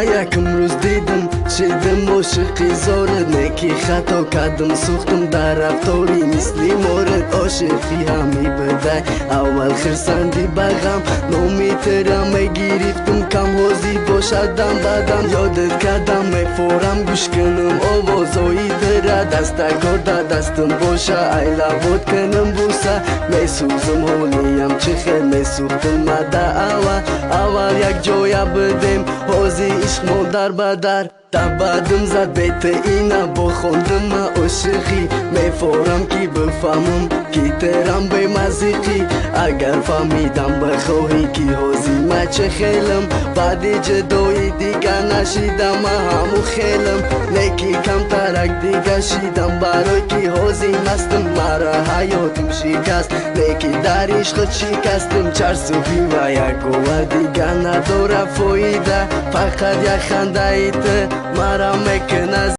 یکم روز دیدم شدم عاشقی زارت نکی خطا کردم سوختم در رفتاری مثلی مورد عاشقی همی بده اول خرسندی بغم نامیترم گرفتم کم حوزی باشدم بدم یادت کردم فورم گوش کنم آوازایی داره دستگار در دستم باشه ایلا بود کنم بوسه میسوزم حالیم چه خیل میسوختم مده اول یک جای بدیم حوزی عشق ما در بدر بعدم زد بیت اینا بخوندم عاشقی میفورم کی بفهمم کی ترم به مزیقی اگر فهمیدم بخواهی کی حوزی ما چه خیلم بعد جدایی دیگه نشیدم همو خیلم نکی کم ترک دیگه شیدم برای کی حوزی مستم مرا حیاتم شکست نکی در عشق شکستم چرسوبی و یک گوه دیگه نداره فایده فقط یک خنده ایت مرا میکنه